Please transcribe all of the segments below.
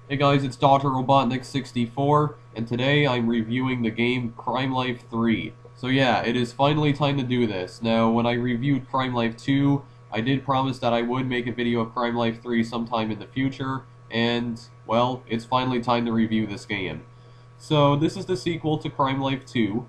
Hey guys, it's Dr. Robotnik64, and today I'm reviewing the game Crimelife 3. So yeah, it is finally time to do this. Now, when I reviewed Crimelife 2, I did promise that I would make a video of Crimelife 3 sometime in the future, and, well, it's finally time to review this game. So, this is the sequel to Crimelife 2.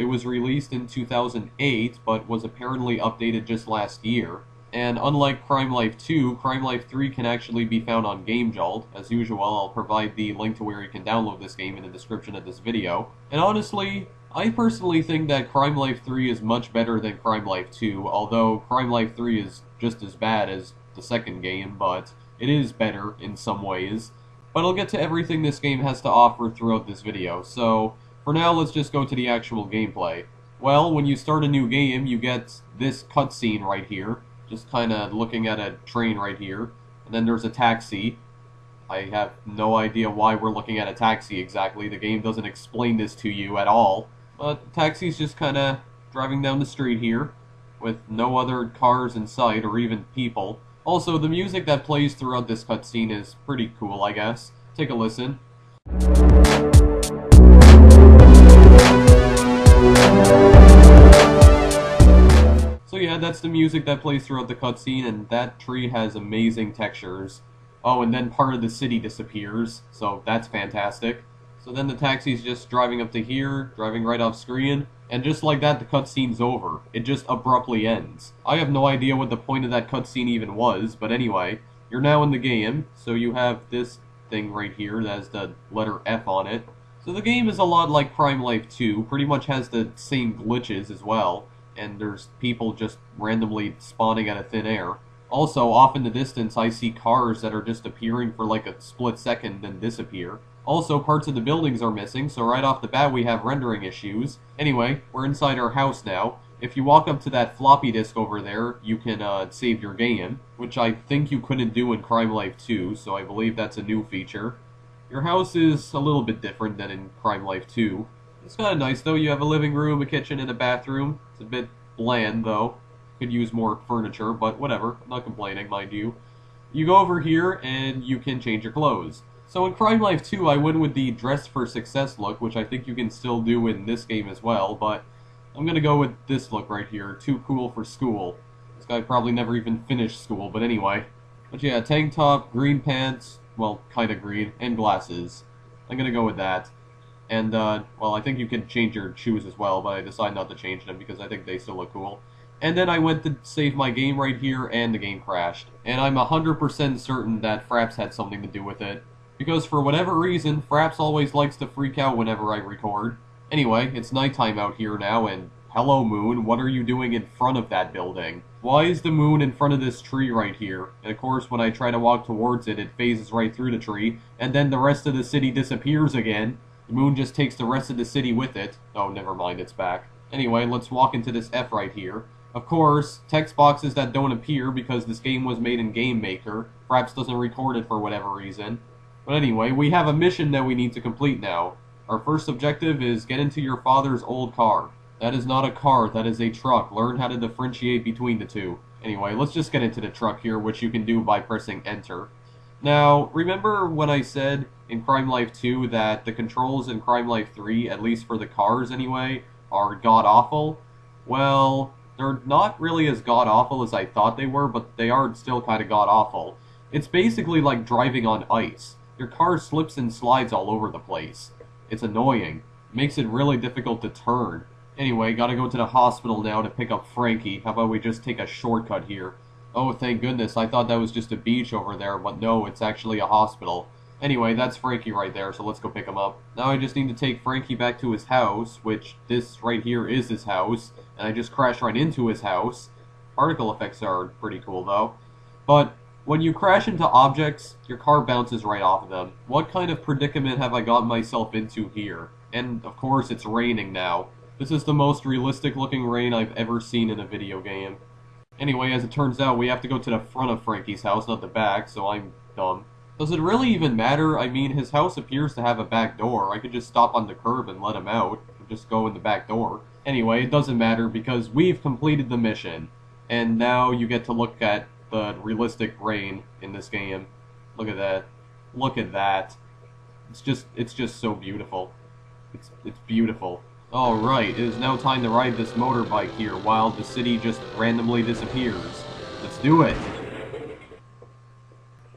It was released in 2008, but was apparently updated just last year. And unlike Crimelife 2, Crimelife 3 can actually be found on GameJolt. As usual, I'll provide the link to where you can download this game in the description of this video. And honestly, I personally think that Crimelife 3 is much better than Crimelife 2, although Crimelife 3 is just as bad as the second game, but it is better in some ways. But I'll get to everything this game has to offer throughout this video, so for now let's just go to the actual gameplay. Well, when you start a new game, you get this cutscene right here, just kind of looking at a train right here, and then there's a taxi. I have no idea why we're looking at a taxi exactly, the game doesn't explain this to you at all, but the taxi's just kind of driving down the street here, with no other cars in sight or even people. Also, the music that plays throughout this cutscene is pretty cool, I guess. Take a listen. So yeah, that's the music that plays throughout the cutscene, and that tree has amazing textures. Oh, and then part of the city disappears, so that's fantastic. So then the taxi's just driving up to here, driving right off screen, and just like that, the cutscene's over. It just abruptly ends. I have no idea what the point of that cutscene even was, but anyway, you're now in the game, so you have this thing right here that has the letter F on it. So the game is a lot like Crimelife 2, pretty much has the same glitches as well, and there's people just randomly spawning out of thin air. Also, off in the distance, I see cars that are just appearing for like a split second and disappear. Also, parts of the buildings are missing, so right off the bat we have rendering issues. Anyway, we're inside our house now. If you walk up to that floppy disk over there, you can save your game, which I think you couldn't do in Crimelife 2, so I believe that's a new feature. Your house is a little bit different than in Crimelife 2. It's kind of nice though, you have a living room, a kitchen, and a bathroom. It's a bit bland though. Could use more furniture, but whatever, I'm not complaining, mind you. You go over here and you can change your clothes. So in Crimelife 2, I went with the Dress for Success look, which I think you can still do in this game as well, but I'm gonna go with this look right here, too cool for school. This guy probably never even finished school, but anyway. But yeah, tank top, green pants, well, kinda green, and glasses. I'm gonna go with that. And, well, I think you can change your shoes as well, but I decided not to change them because I think they still look cool. And then I went to save my game right here, and the game crashed. And I'm 100% certain that Fraps had something to do with it. Because for whatever reason, Fraps always likes to freak out whenever I record. Anyway, it's nighttime out here now, and hello moon, what are you doing in front of that building? Why is the moon in front of this tree right here? And of course, when I try to walk towards it, it phases right through the tree, and then the rest of the city disappears again. The moon just takes the rest of the city with it. Oh, never mind, it's back. Anyway, let's walk into this F right here. Of course, text boxes that don't appear because this game was made in Game Maker. Fraps doesn't record it for whatever reason. But anyway, we have a mission that we need to complete now. Our first objective is get into your father's old car. That is not a car, that is a truck. Learn how to differentiate between the two. Anyway, let's just get into the truck here, which you can do by pressing enter. Now, remember when I said in Crimelife 2 that the controls in Crimelife 3, at least for the cars anyway, are god-awful? Well, they're not really as god-awful as I thought they were, but they are still kind of god-awful. It's basically like driving on ice. Your car slips and slides all over the place. It's annoying. It makes it really difficult to turn. Anyway, gotta go to the hospital now to pick up Frankie. How about we just take a shortcut here? Oh, thank goodness, I thought that was just a beach over there, but no, it's actually a hospital. Anyway, that's Frankie right there, so let's go pick him up. Now I just need to take Frankie back to his house, which this right here is his house, and I just crashed right into his house. Particle effects are pretty cool, though. But when you crash into objects, your car bounces right off of them. What kind of predicament have I gotten myself into here? And, of course, it's raining now. This is the most realistic looking rain I've ever seen in a video game. Anyway, as it turns out, we have to go to the front of Frankie's house, not the back, so I'm dumb. Does it really even matter? I mean, his house appears to have a back door. I could just stop on the curb and let him out. Just go in the back door. Anyway, it doesn't matter because we've completed the mission. And now you get to look at the realistic rain in this game. Look at that. Look at that. It's just so beautiful. It's beautiful. Alright, it is now time to ride this motorbike here while the city just randomly disappears. Let's do it!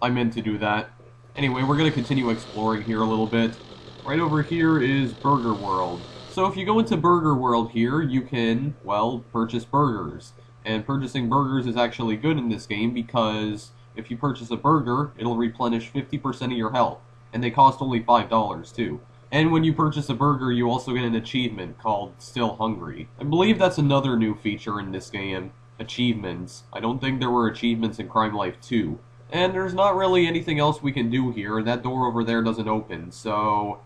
I meant to do that. Anyway, we're gonna continue exploring here a little bit. Right over here is Burger World. So if you go into Burger World here, you can, well, purchase burgers. And purchasing burgers is actually good in this game because if you purchase a burger, it'll replenish 50% of your health. And they cost only $5 too. And when you purchase a burger, you also get an achievement called Still Hungry. I believe that's another new feature in this game. Achievements. I don't think there were achievements in Crimelife 2. And there's not really anything else we can do here, and that door over there doesn't open, so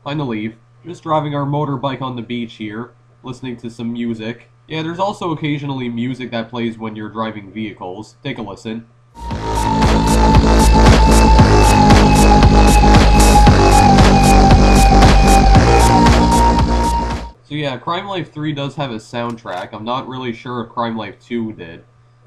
time to leave. Just driving our motorbike on the beach here, listening to some music. Yeah, there's also occasionally music that plays when you're driving vehicles. Take a listen. So yeah, Crimelife 3 does have a soundtrack. I'm not really sure if Crimelife 2 did.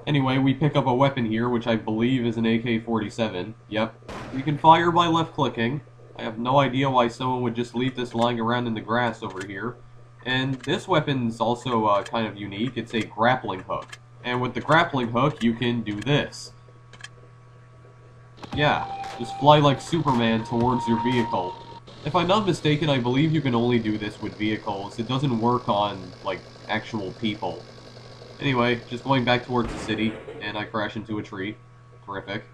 Anyway, we pick up a weapon here, which I believe is an AK-47. Yep. You can fire by left-clicking. I have no idea why someone would just leave this lying around in the grass over here. And this weapon's also kind of unique. It's a grappling hook. And with the grappling hook, you can do this. Yeah, just fly like Superman towards your vehicle. If I'm not mistaken, I believe you can only do this with vehicles. It doesn't work on, like, actual people. Anyway, just going back towards the city, and I crash into a tree. Terrific.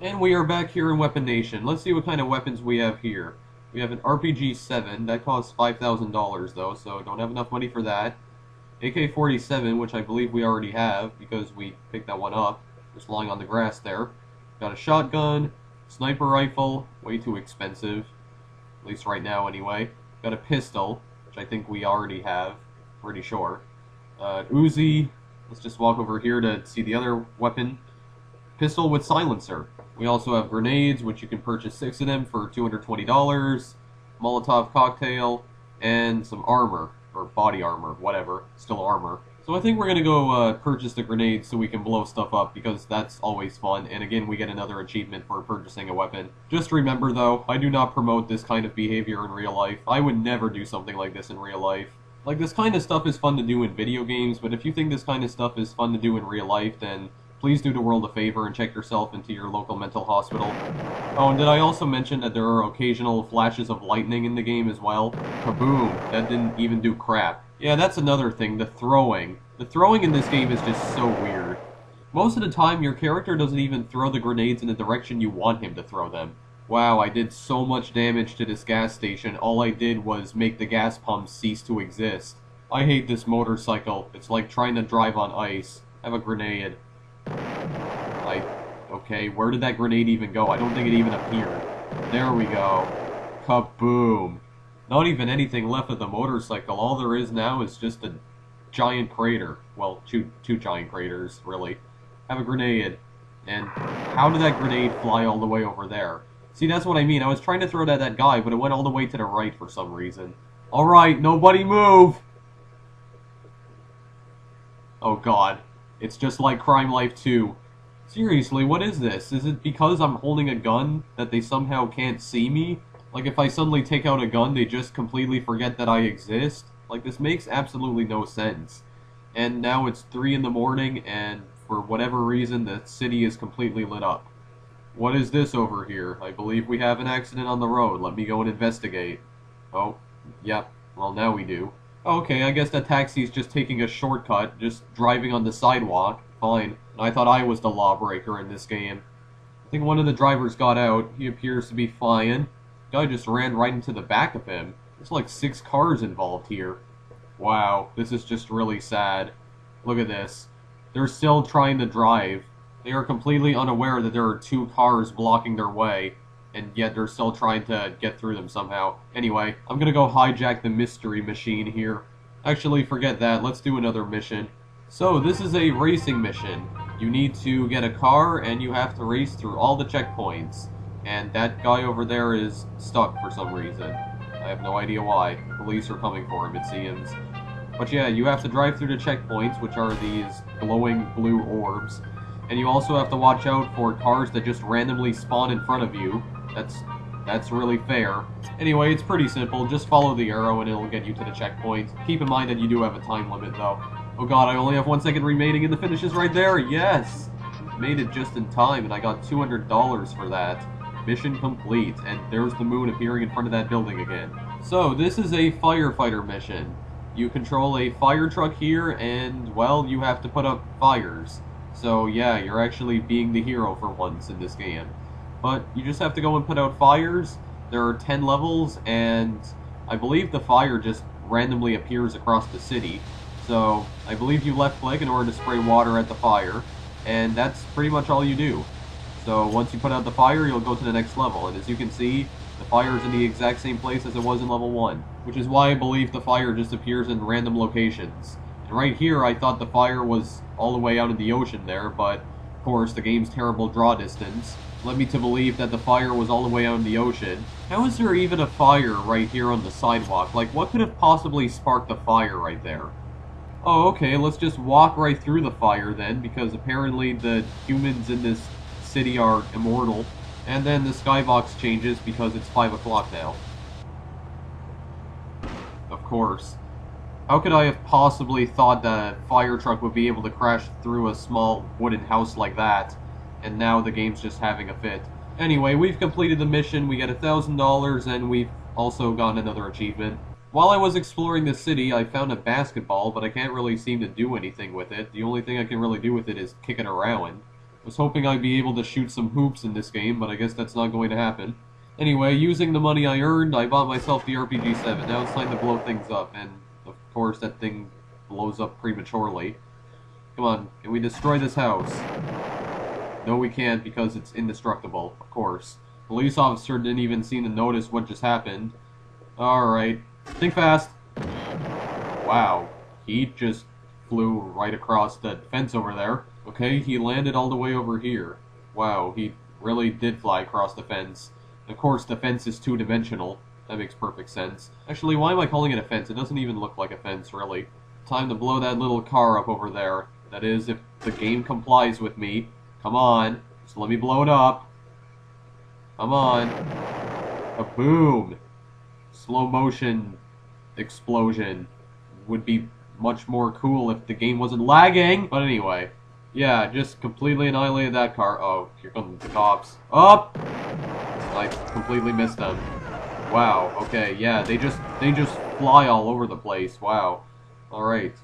And we are back here in Weapon Nation. Let's see what kind of weapons we have here. We have an RPG-7. That costs $5,000, though, so don't have enough money for that. AK-47, which I believe we already have, because we picked that one up. Just lying on the grass there. Got a shotgun, sniper rifle, way too expensive. At least right now, anyway. Got a pistol, which I think we already have. Pretty sure. Uzi. Let's just walk over here to see the other weapon. Pistol with silencer. We also have grenades, which you can purchase 6 of them for $220. Molotov cocktail. And some armor. Or body armor. Whatever. Still armor. So I think we're going to go purchase the grenades so we can blow stuff up, because that's always fun. And again, we get another achievement for purchasing a weapon. Just remember, though, I do not promote this kind of behavior in real life. I would never do something like this in real life. Like, this kind of stuff is fun to do in video games, but if you think this kind of stuff is fun to do in real life, then please do the world a favor and check yourself into your local mental hospital. Oh, and did I also mention that there are occasional flashes of lightning in the game as well? Kaboom! That didn't even do crap. Yeah, that's another thing, the throwing. The throwing in this game is just so weird. Most of the time, your character doesn't even throw the grenades in the direction you want him to throw them. Wow, I did so much damage to this gas station. All I did was make the gas pumps cease to exist. I hate this motorcycle. It's like trying to drive on ice. I have a grenade. Okay, where did that grenade even go? I don't think it even appeared. There we go. Kaboom. Not even anything left of the motorcycle. All there is now is just a giant crater. Well, two giant craters, really. I have a grenade. And how did that grenade fly all the way over there? See, that's what I mean. I was trying to throw it at that guy, but it went all the way to the right for some reason. Alright, nobody move! Oh god. It's just like Crimelife 2. Seriously, what is this? Is it because I'm holding a gun that they somehow can't see me? Like, if I suddenly take out a gun, they just completely forget that I exist? Like, this makes absolutely no sense. And now it's 3 in the morning, and for whatever reason, the city is completely lit up. What is this over here? I believe we have an accident on the road. Let me go and investigate. Oh, yep. Well, now we do. Okay, I guess that taxi's just taking a shortcut, just driving on the sidewalk. Fine. I thought I was the lawbreaker in this game. I think one of the drivers got out. He appears to be fine. Guy just ran right into the back of him. There's like 6 cars involved here. Wow, this is just really sad. Look at this. They're still trying to drive. They are completely unaware that there are 2 cars blocking their way, and yet they're still trying to get through them somehow. Anyway, I'm gonna go hijack the mystery machine here. Actually, forget that. Let's do another mission. So, this is a racing mission. You need to get a car, and you have to race through all the checkpoints. And that guy over there is stuck for some reason. I have no idea why. Police are coming for him, it seems. But yeah, you have to drive through the checkpoints, which are these glowing blue orbs. And you also have to watch out for cars that just randomly spawn in front of you. That's really fair. Anyway, it's pretty simple. Just follow the arrow and it'll get you to the checkpoint. Keep in mind that you do have a time limit, though. Oh god, I only have 1 second remaining and the finish is right there! Yes! Made it just in time, and I got $200 for that. Mission complete, and there's the moon appearing in front of that building again. So, this is a firefighter mission. You control a fire truck here, and, well, you have to put up fires. So, yeah, you're actually being the hero for once in this game. But you just have to go and put out fires. There are 10 levels, and I believe the fire just randomly appears across the city. So, I believe you left-click in order to spray water at the fire, and that's pretty much all you do. So, once you put out the fire, you'll go to the next level, and as you can see, the fire is in the exact same place as it was in level 1, which is why I believe the fire just appears in random locations. And right here, I thought the fire was all the way out in the ocean there, but, of course, the game's terrible draw distance led me to believe that the fire was all the way out in the ocean. How is there even a fire right here on the sidewalk? Like, what could have possibly sparked the fire right there? Oh, okay, let's just walk right through the fire then, because apparently the humans in this city are immortal. And then the skybox changes because it's 5 o'clock now. Of course. How could I have possibly thought that a fire truck would be able to crash through a small wooden house like that? And now the game's just having a fit. Anyway, we've completed the mission, we get $1,000, and we've also gotten another achievement. While I was exploring the city, I found a basketball, but I can't really seem to do anything with it. The only thing I can really do with it is kick it around. I was hoping I'd be able to shoot some hoops in this game, but I guess that's not going to happen. Anyway, using the money I earned, I bought myself the RPG-7. Now it's time to blow things up, and of course that thing blows up prematurely. Come on, can we destroy this house? No, we can't, because it's indestructible, of course. Police officer didn't even seem to notice what just happened. Alright, think fast. Wow, he just flew right across the fence over there. Okay, he landed all the way over here. Wow, he really did fly across the fence. Of course, the fence is two-dimensional. That makes perfect sense. Actually, why am I calling it a fence? It doesn't even look like a fence, really. Time to blow that little car up over there. That is, if the game complies with me. Come on, just let me blow it up. Come on. Kaboom! Slow motion explosion would be much more cool if the game wasn't lagging. But anyway, yeah, just completely annihilated that car. Oh, here come the cops. Up! I completely missed them. Wow. Okay. Yeah, they just fly all over the place. Wow. All right.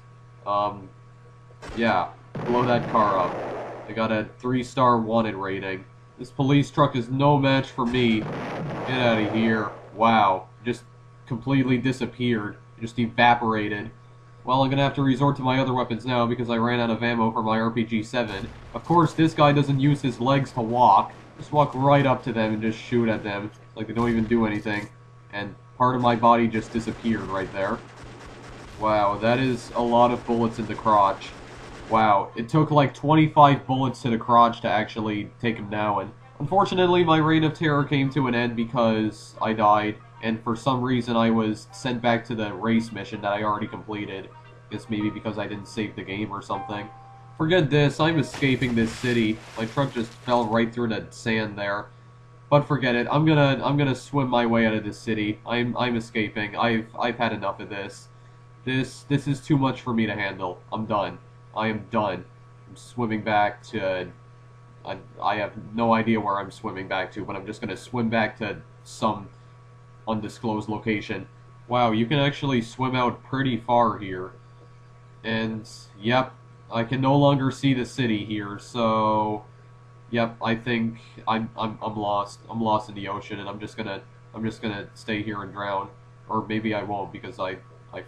Yeah. Blow that car up. I got a 3-star wanted rating. This police truck is no match for me. Get out of here. Wow. Just completely disappeared. Just evaporated. Well, I'm gonna have to resort to my other weapons now because I ran out of ammo for my RPG-7. Of course, this guy doesn't use his legs to walk. Just walk right up to them and just shoot at them. Like they don't even do anything. And part of my body just disappeared right there. Wow, that is a lot of bullets in the crotch. Wow, it took like 25 bullets to the crotch to actually take him down. Unfortunately, my reign of terror came to an end because I died, and for some reason I was sent back to the race mission that I already completed. Guess maybe because I didn't save the game or something. Forget this, I'm escaping this city. My truck just fell right through the sand there. But forget it, I'm gonna swim my way out of this city. I'm escaping. I've had enough of this. This is too much for me to handle. I'm done. I am done. I'm swimming back to... I have no idea where I'm swimming back to, but I'm just going to swim back to some undisclosed location. Wow, you can actually swim out pretty far here. And, yep, I can no longer see the city here, so... Yep, I think I'm lost. I'm lost in the ocean, and I'm just gonna stay here and drown. Or maybe I won't, because I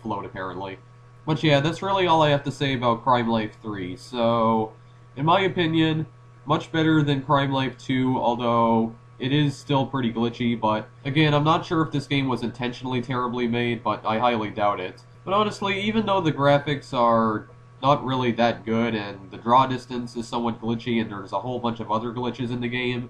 float, apparently. But yeah, that's really all I have to say about Crimelife 3. So, in my opinion, much better than Crimelife 2, although it is still pretty glitchy, but again, I'm not sure if this game was intentionally terribly made, but I highly doubt it. But honestly, even though the graphics are not really that good, and the draw distance is somewhat glitchy, and there's a whole bunch of other glitches in the game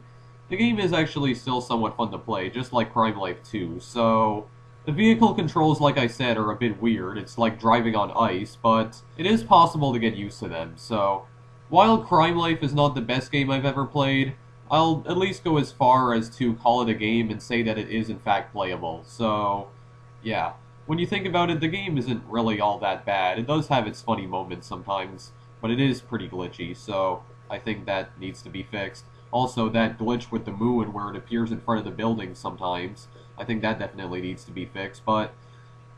is actually still somewhat fun to play, just like Crimelife 2, so... The vehicle controls, like I said, are a bit weird. It's like driving on ice, but it is possible to get used to them. So, while Crimelife is not the best game I've ever played, I'll at least go as far as to call it a game and say that it is in fact playable. So, yeah. When you think about it, the game isn't really all that bad. It does have its funny moments sometimes, but it is pretty glitchy, so I think that needs to be fixed. Also, that glitch with the moon where it appears in front of the building sometimes, I think that definitely needs to be fixed, but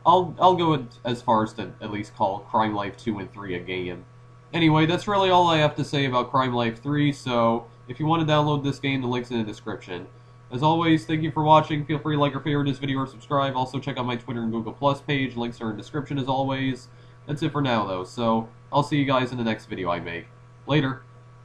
I'll go as far as to at least call Crimelife 2 and 3 a game. Anyway, that's really all I have to say about Crimelife 3, so if you want to download this game, the link's in the description. As always, thank you for watching. Feel free to like or favorite this video or subscribe. Also, check out my Twitter and Google Plus page. Links are in the description as always. That's it for now, though, so I'll see you guys in the next video I make. Later.